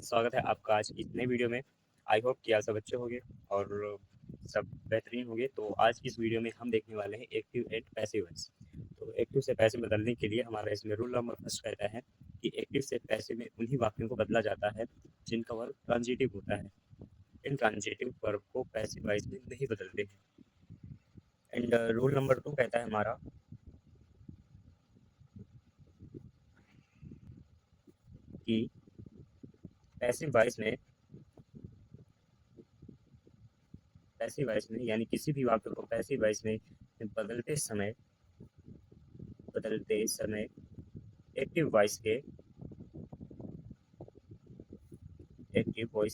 स्वागत है आपका आज इस नए वीडियो में। आई होप कि आप सब अच्छे होंगे और सब बेहतरीन होंगे। तो आज की इस वीडियो में हम देखने वाले हैं एक्टिव एंड पैसिव वॉइस। तो एक्टिव से पैसिव बदलने के लिए हमारा इसमें रूल नंबर फर्स्ट कहता है कि एक्टिव से पैसिव में उन्हीं वाक्यों को बदला जाता है जिनका वर्ब ट्रांजिटिव होता है। इन ट्रांजिटिव वर्ब को पैसिव वॉइस में नहीं बदलते हैं। एंड रूल नंबर 2 कहता है हमारा कि पैसिव वॉइस में यानी किसी भी वाक्य को पैसिव वॉइस में बदलते समय एक्टिव वॉइस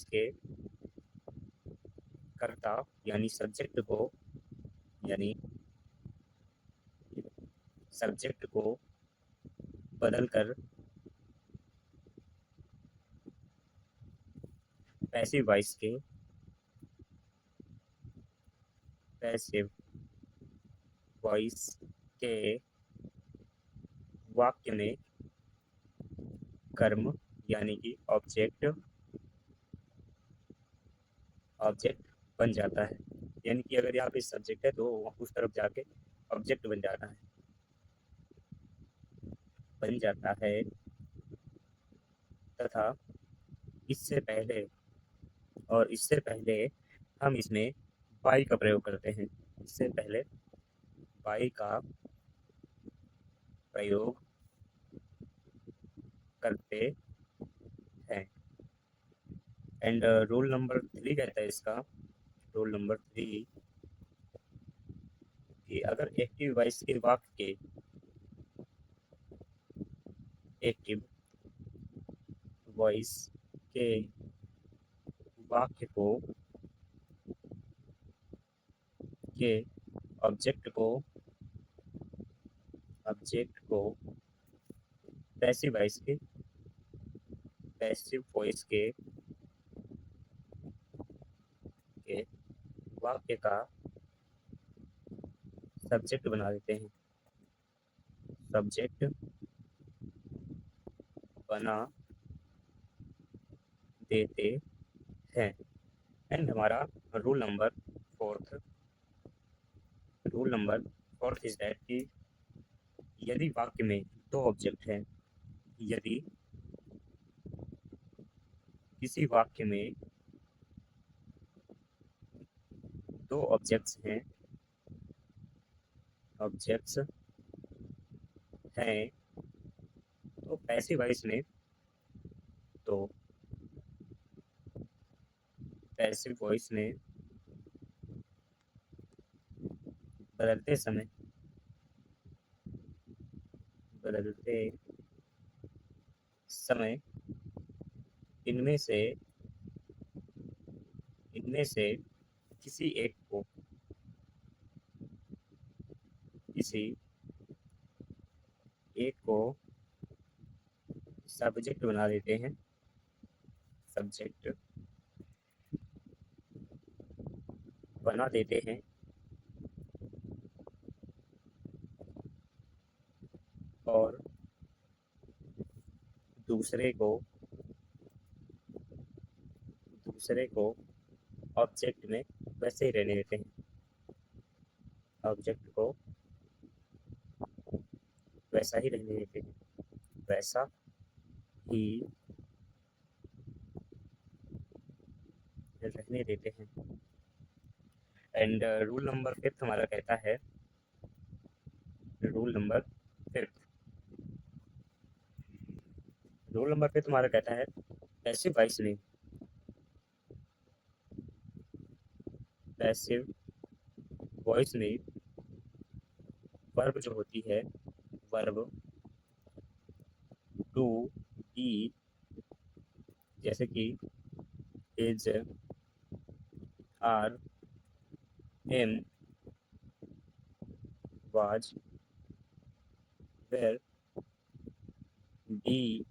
के कर्ता यानी सब्जेक्ट को बदलकर पैसिव वॉइस के वाक्य में कर्म यानी कि ऑब्जेक्ट बन जाता है। यानी कि अगर यहाँ पे सब्जेक्ट है तो उस तरफ जाके ऑब्जेक्ट बन जाता है तथा इससे पहले हम इसमें बाई का प्रयोग करते हैं। इससे पहले बाई का प्रयोग करते हैं। एंड रूल नंबर 3 कहता है इसका रूल नंबर 3 कि अगर एक्टिव वॉइस के वाक्य को के ऑब्जेक्ट को पैसिव वॉइस के वाक्य का सब्जेक्ट बना देते हैं सब्जेक्ट बना देते हैं। एंड हमारा rule number fourth is that कि यदि वाक्य में दो ऑब्जेक्ट हैं यदि किसी वाक्य में दो ऑब्जेक्ट्स हैं तो पैसिव वॉइस में बदलते समय इनमें से किसी एक को सब्जेक्ट बना देते हैं सब्जेक्ट बना देते हैं और दूसरे को ऑब्जेक्ट में वैसे ही रहने देते हैं ऑब्जेक्ट को वैसा ही वैसा ही रहने देते हैं। एंड रूल नंबर फिफ्थ हमारा कहता है रूल नंबर फिफ्थ हमारा कहता है पैसिव वॉइस में वर्ब जो होती है वर्ब टू बी जैसे कि is are am was were be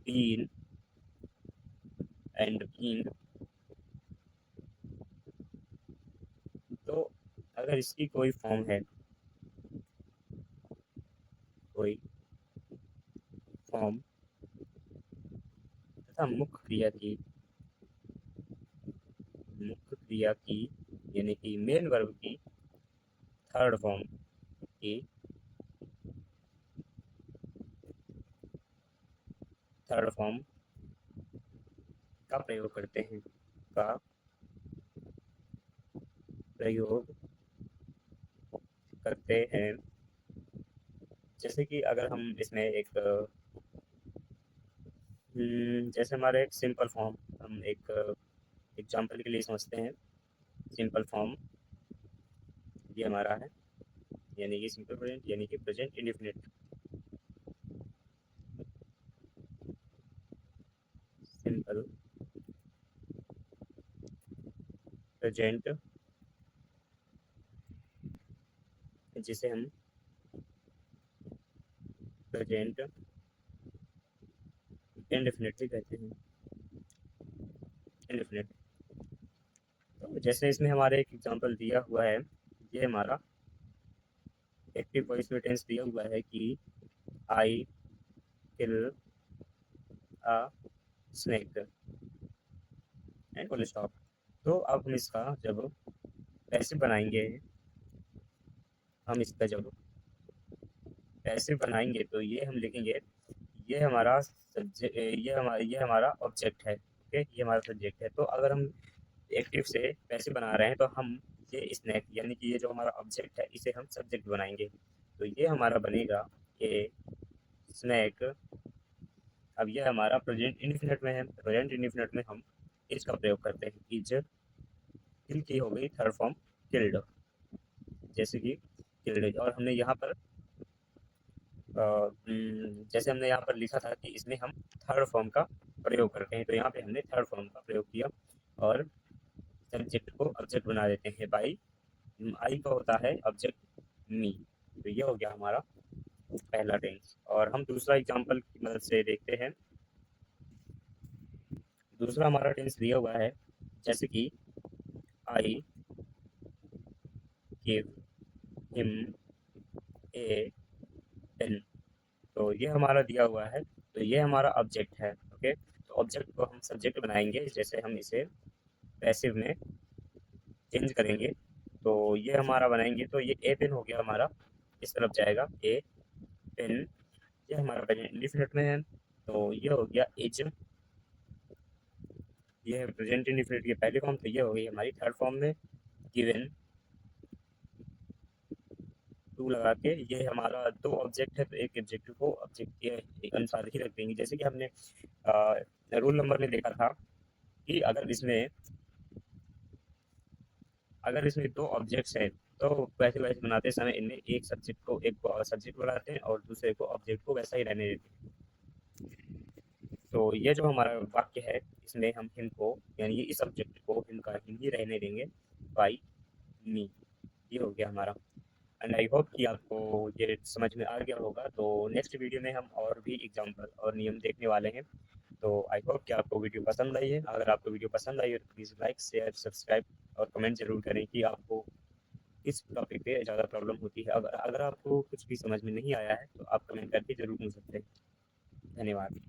been and being. तो अगर इसकी कोई फॉर्म तथा मुख्य क्रिया की यानी कि मेन वर्ब की थर्ड फॉर्म का प्रयोग करते हैं जैसे कि अगर हम इसमें एक जैसे हमारे एक सिंपल फॉर्म हम एक एग्जांपल के लिए समझते हैं। सिंपल फॉर्म ये हमारा है, यानी कि सिंपल प्रेजेंट यानी कि प्रेजेंट इंडेफिनिट। सिंपल प्रेजेंट जिसे हम प्रेजेंट इंडेफिनिट भी कहते हैं। इंडेफिनिट तो जैसे इसमें हमारे एक एग्जांपल दिया हुआ है, ये हमारा एक्टिव वॉइस में टेंस दिया हुआ है कि I kill a snake and full stop. तो अब हम इसका जब पैसिव बनाएंगे तो ये हम लिखेंगे ये हमारा ऑब्जेक्ट है। ओके, ये हमारा सब्जेक्ट है। तो अगर हम एक्टिव से पैसिव बना रहे हैं तो हम ये स्नैक यानी कि ये जो हमारा ऑब्जेक्ट है इसे हम सब्जेक्ट बनाएंगे। तो ये हमारा बनेगा ए स्नैक। अब ये हमारा प्रेजेंट इंडेफिनिट में है। प्रेजेंट इंडेफिनिट में हम इज का प्रयोग करते हैं। इज किल की हो गई थर्ड फॉर्म किल्ड, जैसे कि किल्ड। और हमने यहाँ पर जैसे हमने यहाँ पर लिखा था कि इसमें हम थर्ड फॉर्म का प्रयोग करते हैं, तो यहाँ पे हमने थर्ड फॉर्म का प्रयोग किया और सब्जेक्ट को ऑब्जेक्ट बना देते हैं बाई आई का होता है ऑब्जेक्ट मी। तो ये हो गया हमारा पहला टेंस। और हम दूसरा एग्जांपल की मदद से देखते हैं। दूसरा हमारा टेंस दिया हुआ है, जैसे कि I give him a pen. तो ये हमारा दिया हुआ है, तो ये हमारा ऑब्जेक्ट है। ओके, तो ऑब्जेक्ट को हम सब्जेक्ट बनाएंगे। जैसे हम इसे पैसिव में चेंज करेंगे तो ये हमारा बनाएंगे, तो ये ए पेन हो गया हमारा, इस तरफ जाएगा ए पेन। ये हमारा प्रेजेंट इंडेफिनिट में है, तो ये हो गया इज। ये है प्रेजेंट इंडेफिनिट की पहली फॉर्म, तो ये हो गई हमारी थर्ड फॉर्म में गिवन टू लगा के। ये हमारा दो ऑब्जेक्ट है, तो एक ऑब्जेक्ट को ऑब्जेक्ट के अनुसार ही रख देंगे। जैसे कि हमने रूल नंबर में देखा था कि अगर इसमें दो ऑब्जेक्ट्स हैं तो वैसे वैसे बनाते समय इनमें एक सब्जेक्ट बनाते हैं और दूसरे को ऑब्जेक्ट को वैसा ही रहने देते हैं। तो ये जो हमारा वाक्य है इसमें हम हिम को यानी कि इस ऑब्जेक्ट को हिम का हिम ही रहने देंगे बाई मी। ये हो गया हमारा। एंड आई होप कि आपको ये समझ में आ गया होगा। तो नेक्स्ट वीडियो में हम और भी एग्जांपल और नियम देखने वाले हैं। तो आई होप कि आपको वीडियो पसंद आई है। अगर आपको वीडियो पसंद आई है तो प्लीज़ लाइक शेयर सब्सक्राइब और कमेंट जरूर करें कि आपको किस टॉपिक पे ज़्यादा प्रॉब्लम होती है। अगर आपको कुछ भी समझ में नहीं आया है तो आप कमेंट करके ज़रूर पूछ सकते हैं। धन्यवाद।